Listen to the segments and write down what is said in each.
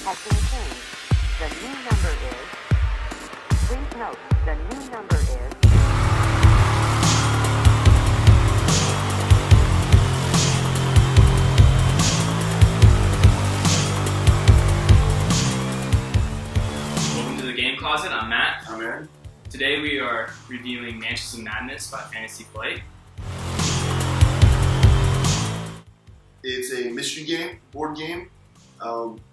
has been changed. The new number is... Please note, the new number is... Welcome to the Game Closet. I'm Matt. I'm Aaron. Today we are reviewing Mansions of Madness by Fantasy Flight. It's a mystery game, board game.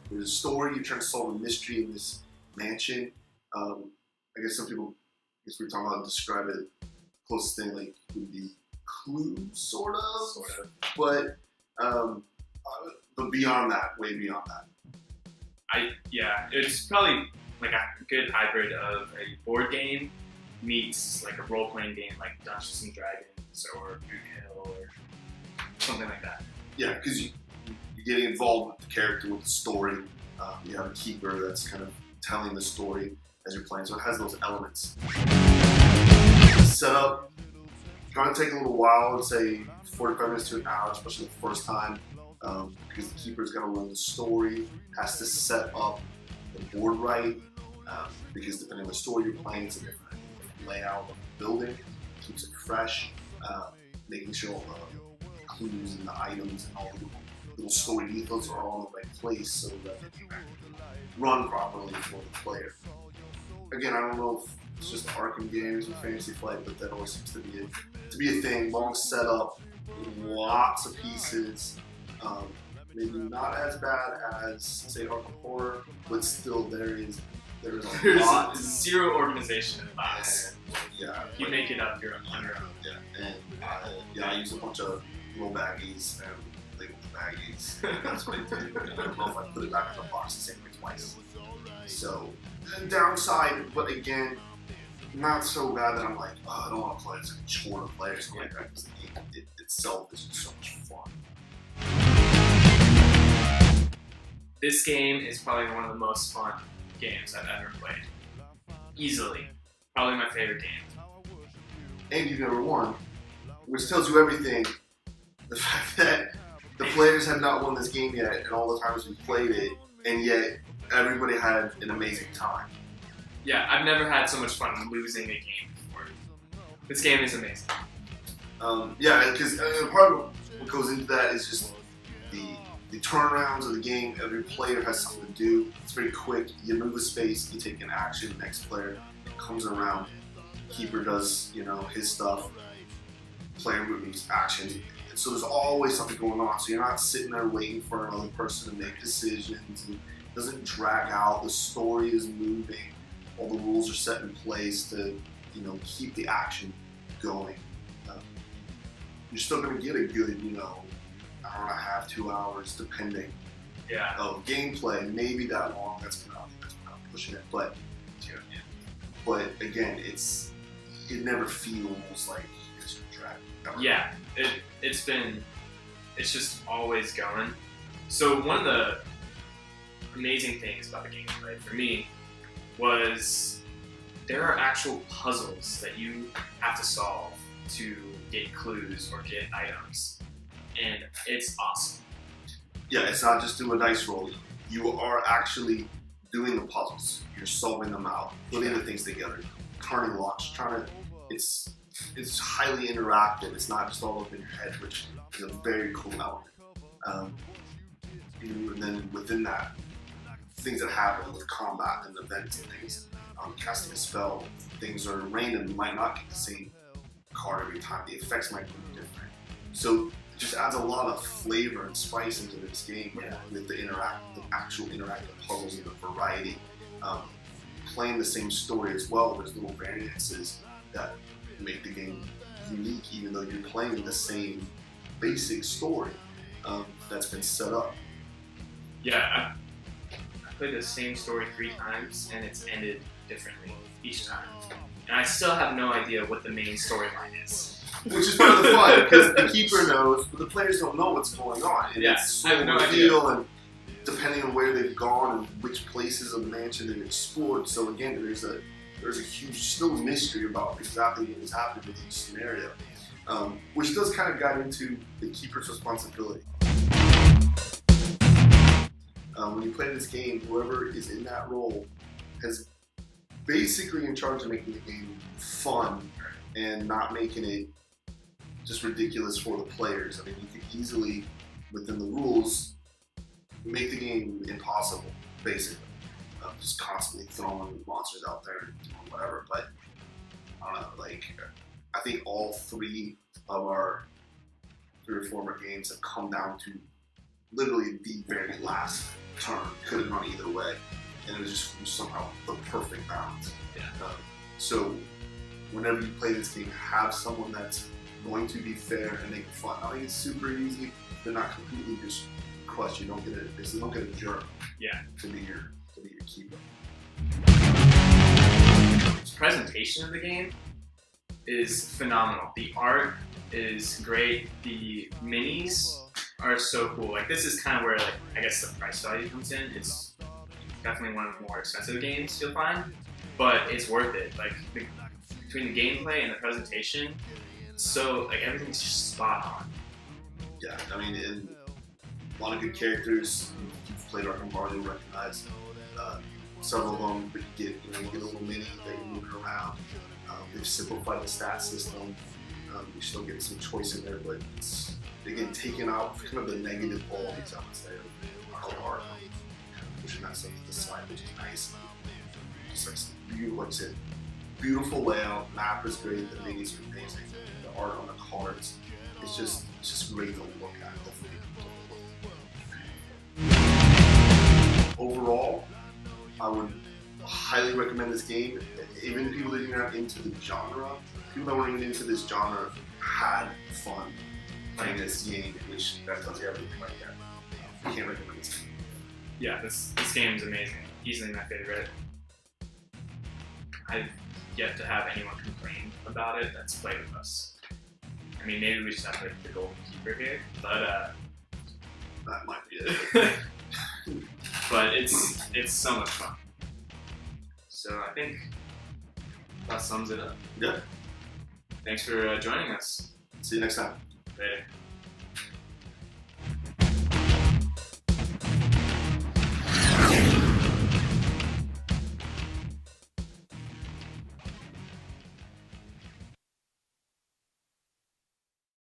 There's a story. You're trying to solve a mystery in this mansion. I guess some people, we're talking about, describe it. Closest thing like would be Clue, sort of. But beyond that, way beyond that. It's probably like a good hybrid of a board game meets like a role-playing game like Dungeons and Dragons or Boot Hill or something like that. Yeah, because you're getting involved with the character, with the story. You have a keeper that's kind of telling the story as you're playing, so it has those elements. Setup, going to take a little while, I'd say 45 minutes to an hour, especially the first time, because the keeper's got to learn the story, has to set up the board right, because depending on the story you're playing, it's a different layout of the building, keeps it fresh, making sure all the clues and the items and all the little story ethos are all in the right place so that they can run properly for the player. Again, I don't know if it's just Arkham games with Fantasy Flight, but that always seems to be a thing. Long setup, lots of pieces. Maybe not as bad as, say, Arkham Horror, but still there's a lot. Zero organization in the box. Yeah. You make it up on your own. Yeah, and I use a bunch of little baggies and label the baggies. That's what I do. And I don't know if I put it back in the box the same way twice. So, downside, but again, not so bad that I'm like, oh, I don't want to play. It's a chore to play or something like that, because the game itself is just so much fun. This game is probably one of the most fun games I've ever played. Easily. Probably my favorite game. And you've never won, which tells you everything. The fact that the players have not won this game yet, and all the times we played it, and yet everybody had an amazing time. Yeah, I've never had so much fun losing a game before. This game is amazing. Because part of what goes into that is just the turnarounds of the game. Every player has something to do. It's very quick. You move a space, you take an action, next player comes around. Keeper does, his stuff. Player moves action. And so there's always something going on. So you're not sitting there waiting for another person to make decisions. It doesn't drag out. The story is moving. All the rules are set in place to, keep the action going. You're still going to get a good, hour and a half, 2 hours, depending. Yeah. Of gameplay. Maybe that long. That's not pushing it, but again, it never feels like it's dragging. Yeah, it's just always going. So one of the amazing things about the gameplay for me was there are actual puzzles that you have to solve to get clues or get items, and it's awesome. Yeah, it's not just do a dice roll. You are actually doing the puzzles. You're solving them out, putting the things together, turning locks, it's highly interactive. It's not just all up in your head, which is a very cool element. And then within that, things that happen with combat and events and things, casting a spell, things are random. You might not get the same card every time. The effects might be different. So it just adds a lot of flavor and spice into this game with the actual interactive puzzles and the variety. Playing the same story as well, there's little variances that make the game unique, even though you're playing the same basic story that's been set up. Yeah, I played the same story 3 times, and it's ended differently each time. And I still have no idea what the main storyline is. Which is part of the fun, because the keeper knows, but the players don't know what's going on. And it's so I have no reveal, and depending on where they've gone and which places of the mansion they've explored. So again, there's a huge still mystery about exactly what was happening with each scenario, which does kind of get into the keeper's responsibility. when you play this game, whoever is in that role is basically in charge of making the game fun and not making it just ridiculous for the players. I mean, you could easily, within the rules, make the game impossible, basically. Just constantly throwing monsters out there and doing whatever. But I don't know, like, I think all 3 of our 3 or 4 games have come down to literally the very last turn. Could have gone either way, and it was just somehow the perfect balance. Yeah. So whenever you play this game, have someone that's going to be fair and make it fun. I think it's super easy. They're not completely just crushed. You don't get a jerk. Yeah. To be your keeper. The presentation of the game is phenomenal. The art is great. The minis are so cool. Like, this is kind of where, like, I guess the price value comes in. It's definitely one of the more expensive games you'll find, but it's worth it. Like, between the gameplay and the presentation, so, like, everything's just spot on. Yeah, I mean, and a lot of good characters. If you've played Arkham Horror, you'll recognize several of them. But you get a little mini that you're moving around. They've simplified the stat system. You still get some choice in there, but it's, again, taking out kind of the negative qualities, I would say, of Arkham. Pushing that stuff to the side, which is nice. Just like beautiful, like I said, beautiful layout. Map is great. The minis are amazing. The art on the cards, it's just great to look at. Overall, I would highly recommend this game. Even people that are not into the genre, people that weren't even into this genre had fun playing this game, which that tells you everything right there. I can't recommend this game. Yeah, this game is amazing. Easily my favorite. I've yet to have anyone complain about it that's played with us. I mean, maybe we just have like the golden keeper here, but that might be it. but it's so much fun. So I think that sums it up. Yeah. Thanks for joining us. See you next time. Later.